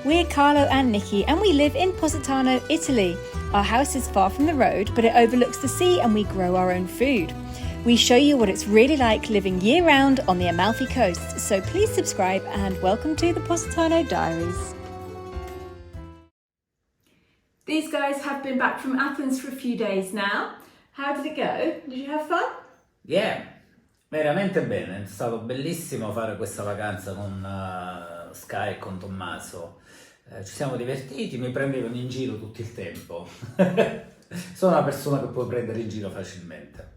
We're Carlo and Nicki and we live in Positano, Italy. Our house is far from the road, but it overlooks the sea and we grow our own food. We show you what it's really like living year-round on the Amalfi Coast, so please subscribe and welcome to the Positano Diaries. These guys have been back from Athens for a few days now. How did it go? Did you have fun? Yeah, veramente bene. È stato bellissimo fare questa vacanza con Sky e con Tommaso. Ci siamo divertiti, mi prendevano in giro tutto il tempo. Sono una persona che puoi prendere in giro facilmente.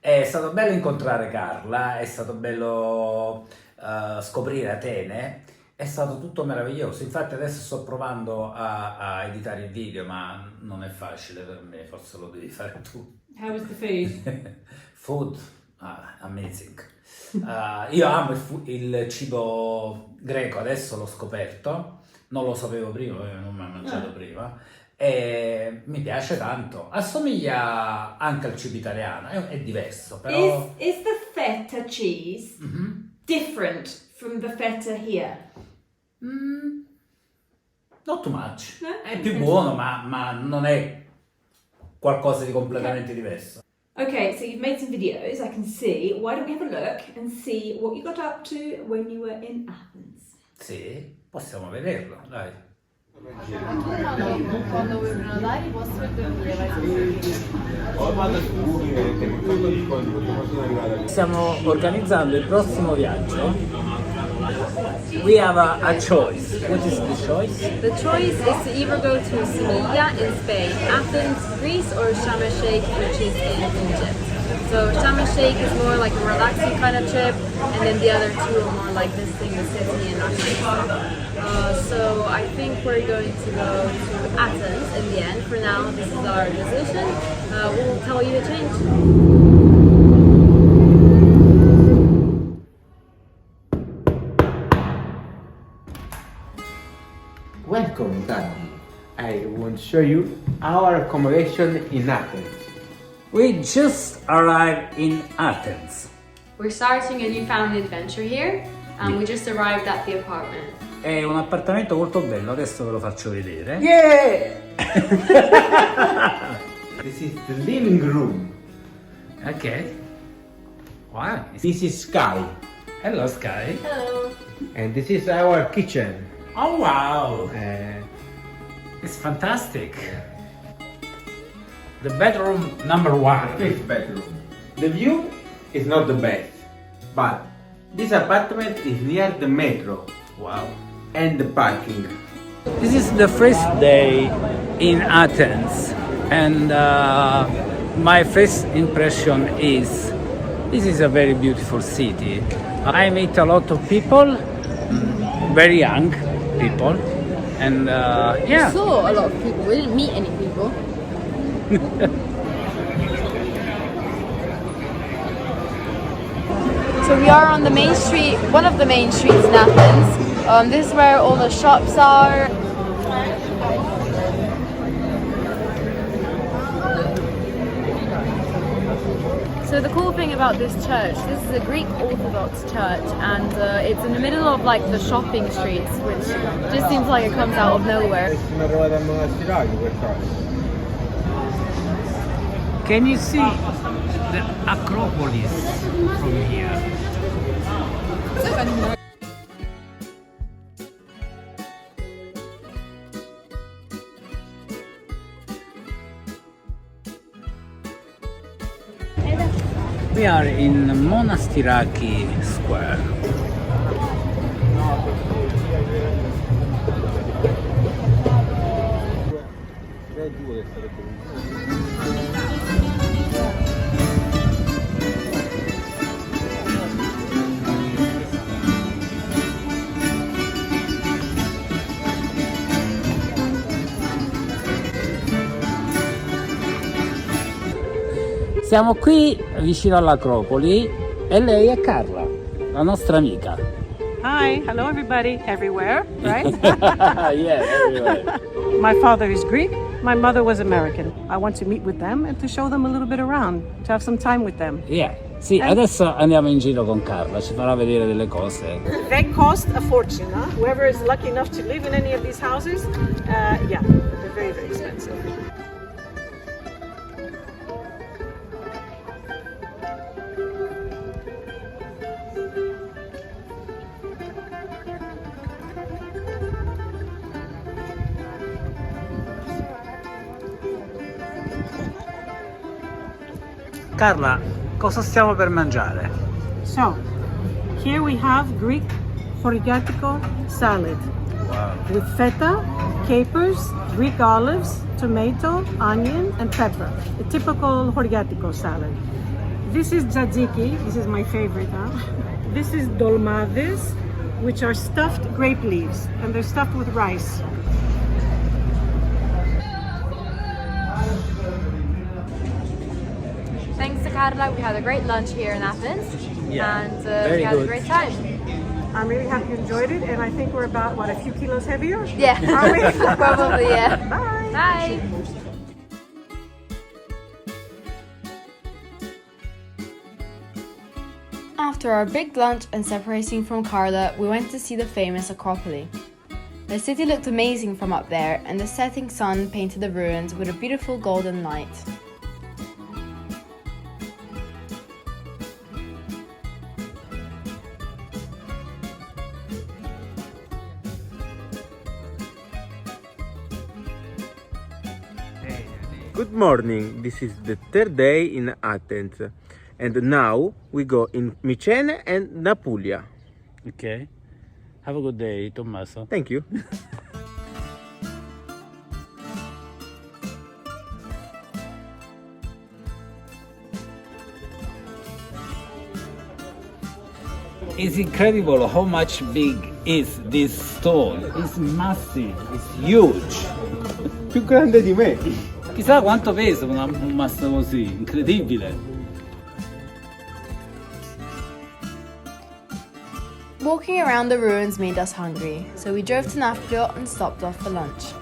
È stato bello incontrare Carla, è stato bello scoprire Atene, è stato tutto meraviglioso. Infatti adesso sto provando a editare il video, ma non è facile per me, forse lo devi fare tu. How was the food? Food, amazing. Io amo il cibo greco, adesso l'ho scoperto, non lo sapevo prima, non mi ho mangiato prima. E mi piace tanto, assomiglia anche al cibo italiano, è diverso però... Is the feta cheese different from the feta here? Not too much, No? è più buono ma non è qualcosa di completamente diverso. Okay, so you've made some videos, I can see. Why don't we have a look and see what you got up to when you were in Athens? Sì, possiamo vederlo, dai. Quando vuoi prenotare i posti per dormire vai. Stiamo organizzando il prossimo viaggio. We have a choice. What is the choice? The choice is to either go to Sevilla in Spain, Athens, Greece, or Sharm el-Sheikh, which is in Egypt. So Sharm el-Sheikh is more like a relaxing kind of trip, and then the other two are more like visiting the city and that kind of stuff. So I think we're going to go to Athens in the end. For now, this is our decision. We'll tell you the change. Welcome, Daddy. I want to show you our accommodation in Athens. We just arrived in Athens. We're starting a newfound adventure here, and we just arrived at the apartment. È un appartamento molto bello, adesso ve lo faccio vedere. Yeah! This is the living room. Ok. Wow. This is Sky. Hello Sky. Hello. And this is our kitchen. Oh wow. It's fantastic. The bedroom number one. Fifth bedroom. The view is not the best, but this apartment is near the metro. Wow. And the parking. This is the first day in Athens, and my first impression is this is a very beautiful city. I meet a lot of people, very young people, and yeah. We saw a lot of people. We didn't meet any people. So we are on the main street, one of the main streets in Athens. This is where all the shops are. So the cool thing about this church, this is a Greek Orthodox church, and it's in the middle of like the shopping streets, which just seems like it comes out of nowhere. Can you see the Acropolis from here? We are in Monastiraki Square. Siamo qui vicino all'Acropoli e lei è Carla, la nostra amica. Hi, hello everybody, everywhere, right? Yeah, everywhere. My father is Greek, my mother was American. I want to meet with them and to show them a little bit around, to have some time with them. Yeah, Sì, adesso andiamo in giro con Carla, ci farà vedere delle cose. They cost a fortune, huh? Whoever is lucky enough to live in any of these houses, yeah, they're very, very expensive. Carla, cosa stiamo per mangiare? So, here we have Greek horigatiko salad Wow. with feta, capers, Greek olives, tomato, onion, and pepper. A typical horigatiko salad. This is tzatziki. This is my favorite. Huh? This is dolmades, which are stuffed grape leaves, and they're stuffed with rice. Thanks to Carla, we had a great lunch here in Athens, Yeah, and very we had good. a great time. I'm really happy you enjoyed it, and I think we're about, what, a few kilos heavier? Yeah, Are we? probably, yeah. Bye! Bye! After our big lunch and separating from Carla, we went to see the famous Acropolis. The city looked amazing from up there, and the setting sun painted the ruins with a beautiful golden light. Good morning, this is the third day in Athens, and now we go in Mycene and Napulia. Ok. Have a good day, Tommaso. Thank you. It's incredible how much big is this stone. It's massive, it's huge. Più grande di me. Chissà quanto pesa un mastro così, incredibile. Walking around the ruins made us hungry, so we drove to Napoli and stopped off for lunch.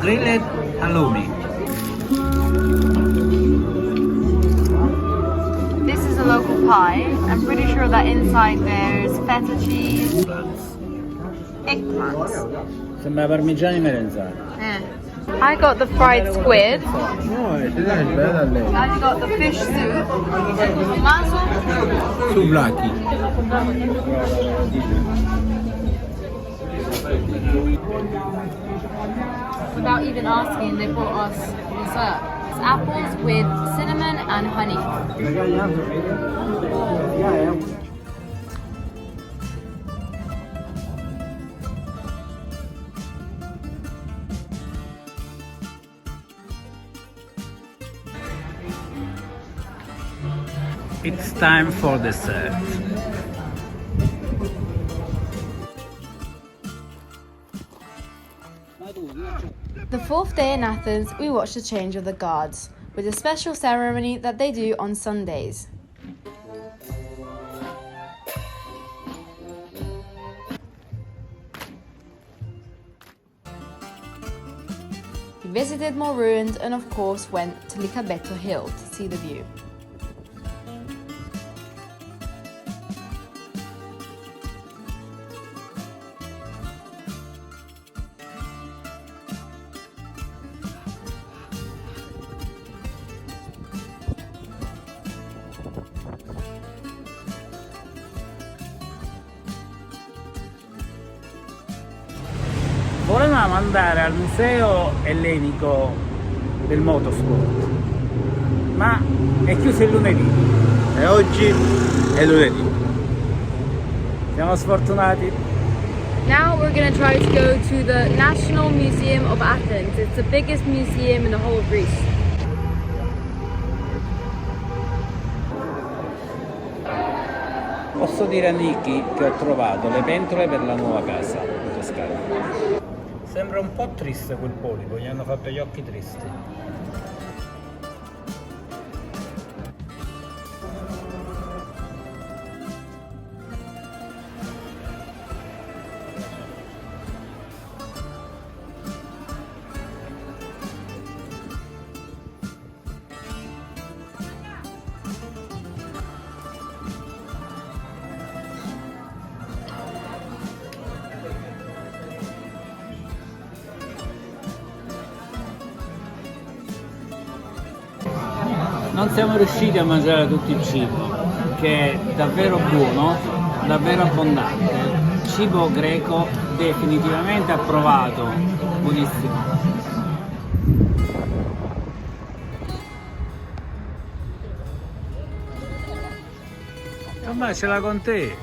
Grilled halloumi. This is a local pie. I'm pretty sure that inside there's feta cheese, eggplants. Sembra parmigiani merenzani. I got the fried squid. No, è bella lei. I got the fish soup. Tommaso. Souvlaki. Without even asking, they brought us dessert. It's apples with cinnamon and honey. It's time for dessert. The fourth day in Athens, we watched the change of the guards, with a special ceremony that they do on Sundays. We visited more ruins and of course went to Licabeto Hill to see the view. Volevamo andare al museo ellenico del motorsport, ma è chiuso il lunedì. E oggi è lunedì. Siamo sfortunati. Now we're going to try to go to the National Museum of Athens. It's the biggest museum in the whole of Greece. Posso dire a Nicki che ho trovato le pentole per la nuova casa in Toscana. Sembra un po' triste quel polipo, gli hanno fatto gli occhi tristi. non siamo riusciti a mangiare tutto il cibo, che è davvero buono, davvero abbondante. Cibo greco definitivamente approvato, buonissimo. Ma ce l'ha con te.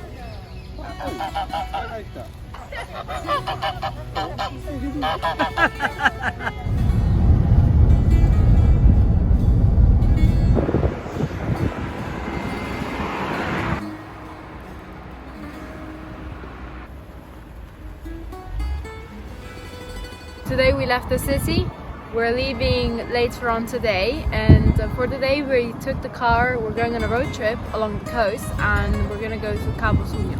Today we left the city. We're leaving later on today, and for today we took the car. We're going on a road trip along the coast, and we're going to go to Cabo Sugno.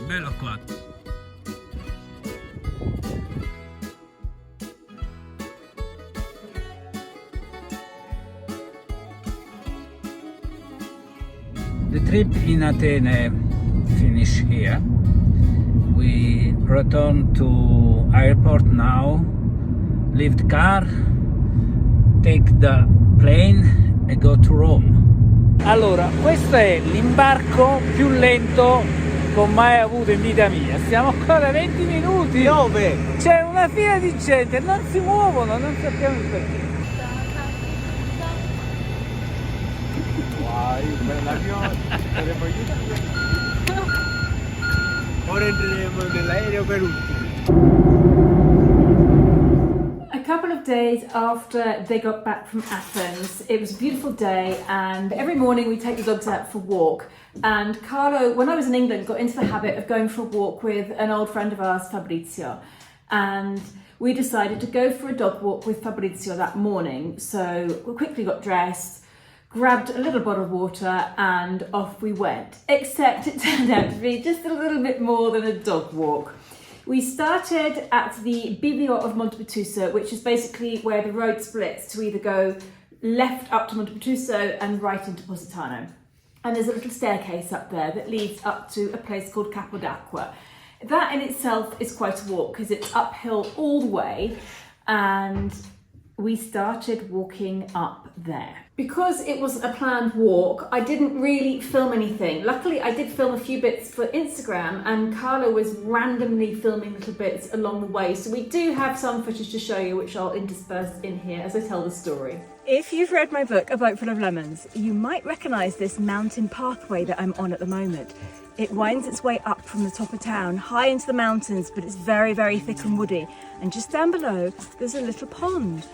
Bello qua. The trip in Athens finished here. We return to airport now, leave the car, take the plane and go to Rome. Allora, questo è l'imbarco più lento che ho mai avuto in vita mia. Stiamo qua da 20 minuti. Dove? C'è una fila di gente, non si muovono, non sappiamo il perché. Ora entreremo nell'aereo per ultimo. A couple of days after they got back from Athens, it was a beautiful day, and every morning we take the dogs out for a walk. And Carlo, when I was in England, got into the habit of going for a walk with an old friend of ours, Fabrizio. And we decided to go for a dog walk with Fabrizio that morning. So we quickly got dressed, grabbed a little bottle of water, and off we went. Except it turned out to be just a little bit more than a dog walk. We started at the Bivio of Montepetruso, which is basically where the road splits to either go left up to Montepetruso and right into Positano. And there's a little staircase up there that leads up to a place called Capo d'Acqua. That in itself is quite a walk because it's uphill all the way, and we started walking up there. Because it was a planned walk, I didn't really film anything. Luckily, I did film a few bits for Instagram, and Carlo was randomly filming little bits along the way. So we do have some footage to show you, which I'll intersperse in here as I tell the story. If you've read my book, A Boat Full of Lemons, you might recognise this mountain pathway that I'm on at the moment. It winds its way up from the top of town, high into the mountains, but it's very, very thick and woody. And just down below, there's a little pond.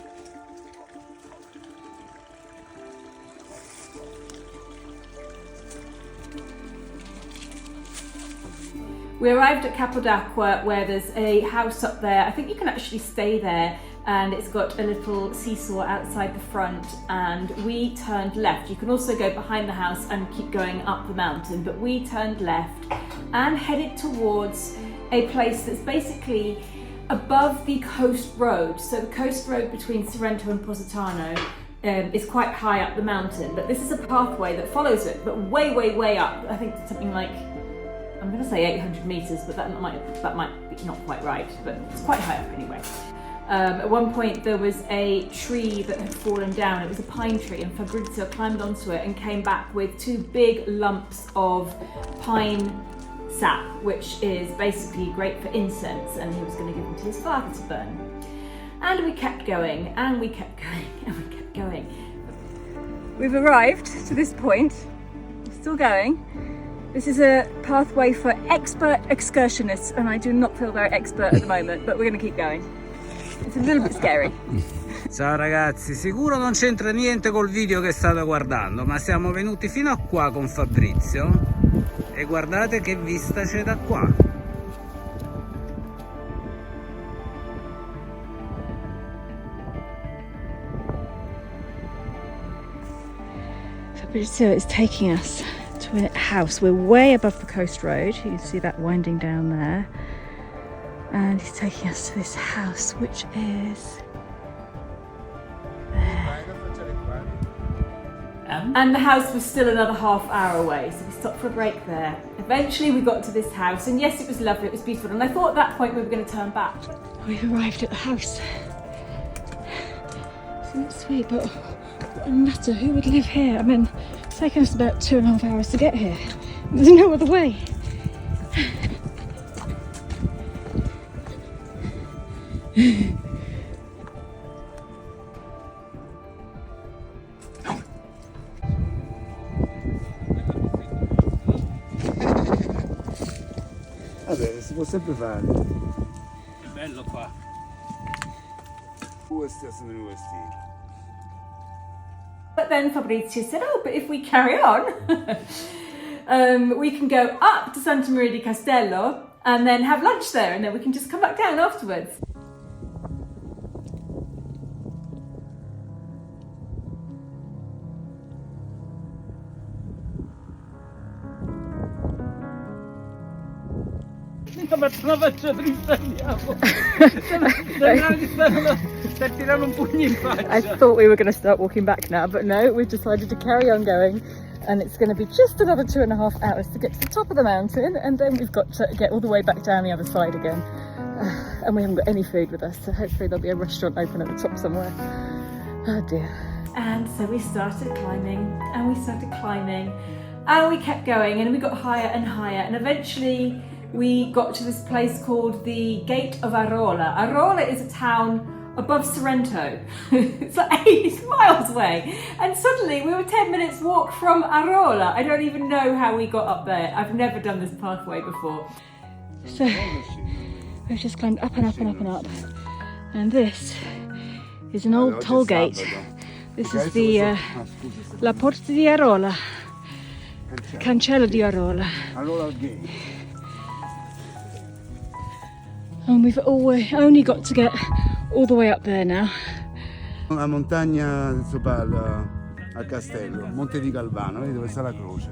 We arrived at Capo d'Acqua, where there's a house up there. I think you can actually stay there, and it's got a little seesaw outside the front, and we turned left. You can also go behind the house and keep going up the mountain, but we turned left and headed towards a place that's basically above the coast road. So the coast road between Sorrento and Positano is quite high up the mountain, but this is a pathway that follows it, but way, way, way up. I think something like, I'm going to say 800 meters, but that might be not quite right, but it's quite high up anyway. At one point there was a tree that had fallen down. It was a pine tree, and Fabrizio climbed onto it and came back with 2 big lumps of pine sap, which is basically great for incense, and he was going to give them to his father to burn. And we kept going, and we kept going, and we kept going. We've arrived to this point. We're still going. This is a pathway for expert excursionists, and I do not feel very expert at the moment, but we're going to keep going. It's a little bit scary. Ciao ragazzi, sicuro non c'entra niente col video che state guardando, ma siamo venuti fino a qua con Fabrizio e guardate che vista c'è da qua. Fabrizio is taking us to a house. We're way above the coast road. You can see that winding down there. And he's taking us to this house, which is there. And the house was still another half hour away, so we stopped for a break there. Eventually we got to this house, and yes, it was lovely, it was beautiful, and I thought at that point we were going to turn back. We've arrived at the house. Isn't it sweet? But what a nutter, who would live here? I mean, it's taken us about 2.5 hours to get here. There's no other way. Vabbè, si può sempre fare. È bello qua. But then Fabrizio said, oh, but if we carry on, we can go up to Santa Maria di Castello and then have lunch there, and then we can just come back down afterwards. Ma la faccia triste andiamo. Sembrava che stavano per tirare un pugno in faccia. I thought we were going to start walking back now, but no, we've decided to carry on going, and it's going to be just another 2.5 hours to get to the top of the mountain, and then we've got to get all the way back down the other side again. And we haven't got any food with us, so hopefully there'll be a restaurant open at the top somewhere. Oh dear. And so we started climbing, and we started climbing, and we kept going, and we got higher and higher, and eventually we got to this place called the Gate of Arola. Arola is a town above Sorrento. It's like 8 miles away. And suddenly we were 10 minutes walk from Arola. I don't even know how we got up there. I've never done this pathway before. So we've just climbed up and up and up and up. And this is an old toll gate. This is the La Porta di Arola. Cancello di Arola. Arola Gate. And we've only got to get all the way up there now. La montagna sopra al castello, Monte di Galvano, vedi dove sta la croce.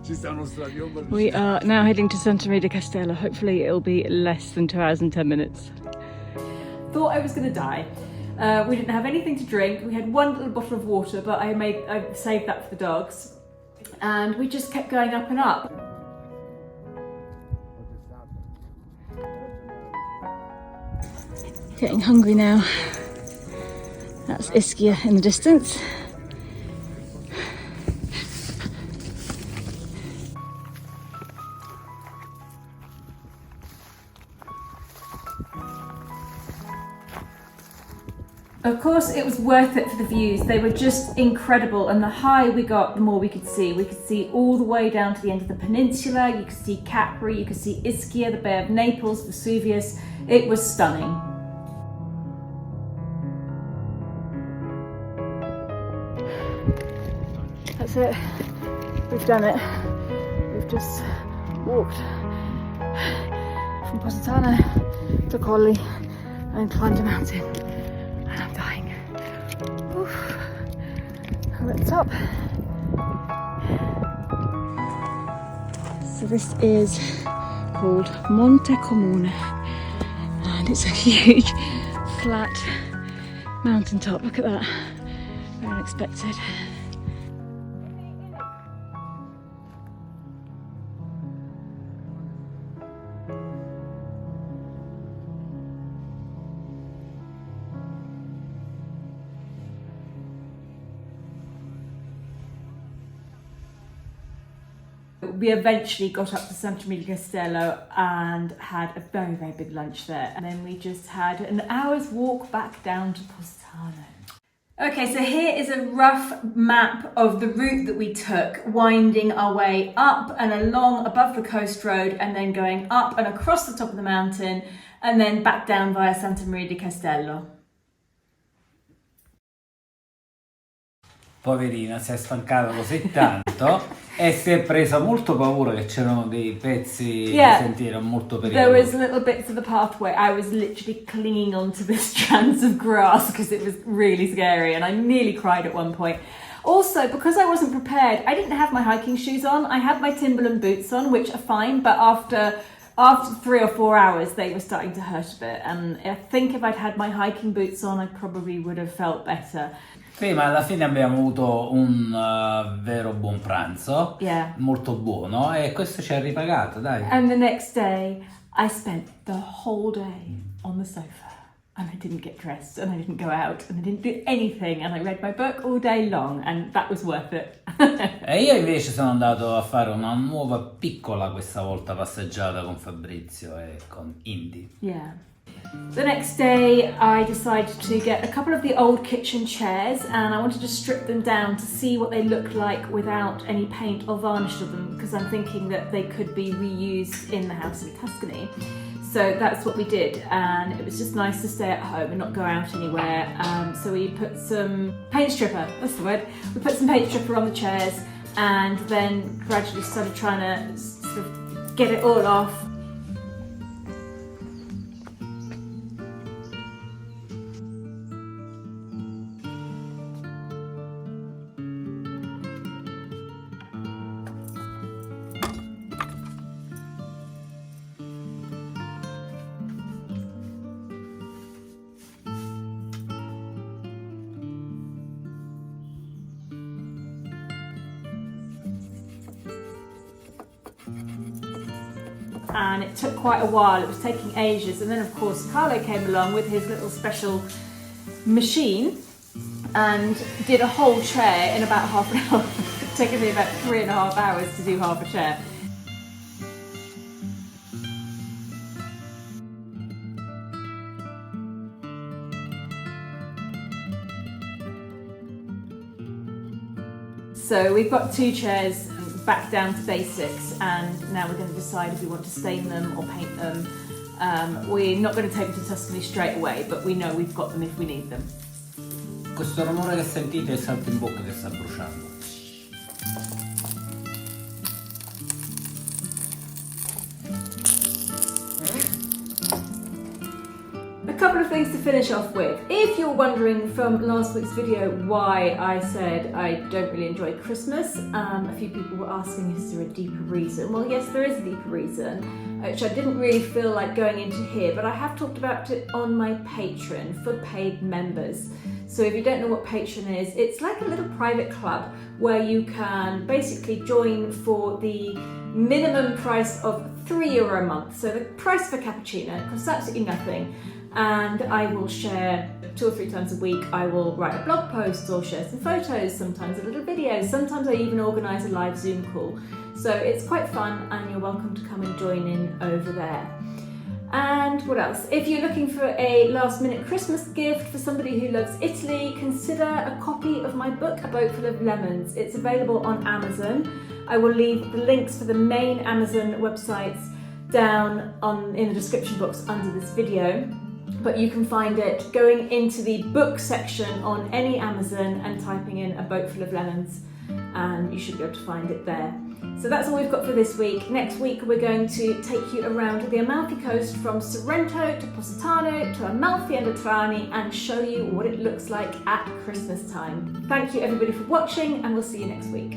Ci sta uno stadio. We are now heading to Santa Maria di Castello. Hopefully it'll be less than 2 hours and 10 minutes. Thought I was going to die. We didn't have anything to drink. We had one little bottle of water, but I saved that for the dogs. And we just kept going up and up. Getting hungry now. That's Ischia in the distance. Of course, it was worth it for the views. They were just incredible, and the higher we got, the more we could see. We could see all the way down to the end of the peninsula. You could see Capri, you could see Ischia, the Bay of Naples, Vesuvius. It was stunning. That's it. We've done it. We've just walked from Positano to Colli and climbed a mountain. And I'm dying. Oof. We're at the top. So this is called Monte Comune, and it's a huge flat mountaintop. Look at that. Very unexpected. We eventually got up to Santa Maria di Castello and had a very, very big lunch there. And then we just had an hour's walk back down to Positano. Okay, so here is a rough map of the route that we took, winding our way up and along above the coast road, and then going up and across the top of the mountain, and then back down via Santa Maria di Castello. Poverina, si è stancata così tanto e si è presa molto paura che c'erano dei pezzi di sentiero molto There was pericolosi. little bits of the pathway. I was literally clinging onto the strands of grass because it was really scary, and I nearly cried at one point. Also, because I wasn't prepared, I didn't have my hiking shoes on. I had my Timberland boots on, which are fine, but after 3 or 4 hours they were starting to hurt a bit, and I think if I'd had my hiking boots on I probably would have felt better. Sì, ma alla fine abbiamo avuto un vero buon pranzo, Yeah. molto buono, e questo ci ha ripagato, dai. And the next day I spent the whole day on the sofa and I didn't get dressed and I didn't go out and I didn't do anything and I read my book all day long and that was worth it. E io invece sono andato a fare una nuova piccola questa volta passeggiata con Fabrizio e con Indy. Yeah. The next day I decided to get a couple of the old kitchen chairs and I wanted to strip them down to see what they looked like without any paint or varnish to them, because I'm thinking that they could be reused in the house in Tuscany. So that's what we did, and it was just nice to stay at home and not go out anywhere. So we put some paint stripper, that's the word, we put some paint stripper on the chairs and then gradually started trying to sort of get it all off. And it took quite a while, it was taking ages, and then of course Carlo came along with his little special machine and did a whole chair in about half an hour. It's taken me about 3.5 hours to do half a chair. So we've got 2 chairs back down to basics, and now we're going to decide if we want to stain them or paint them. We're not going to take them to Tuscany straight away, but we know we've got them if we need them. Questo rumore che sentite è il salto in bocca che sta bruciando. A couple of things to finish off with. If you're wondering from last week's video why I said I don't really enjoy Christmas, a few people were asking is there a deeper reason? Well, yes, there is a deeper reason, which I didn't really feel like going into here, but I have talked about it on my Patreon for paid members. So if you don't know what Patreon is, it's like a little private club where you can basically join for the minimum price of €3 a month. So the price for cappuccino costs absolutely nothing. And I will share 2 or 3 times a week. I will write a blog post or share some photos, sometimes a little video, sometimes I even organise a live Zoom call. So it's quite fun and you're welcome to come and join in over there. And what else? If you're looking for a last minute Christmas gift for somebody who loves Italy, consider a copy of my book, A Boat Full of Lemons. It's available on Amazon. I will leave the links for the main Amazon websites down in the description box under this video. But you can find it going into the book section on any Amazon and typing in A Boat Full of Lemons, and you should be able to find it there. So that's all we've got for this week. Next week we're going to take you around the Amalfi Coast from Sorrento to Positano to Amalfi and Trani and show you what it looks like at Christmas time. Thank you everybody for watching, and we'll see you next week.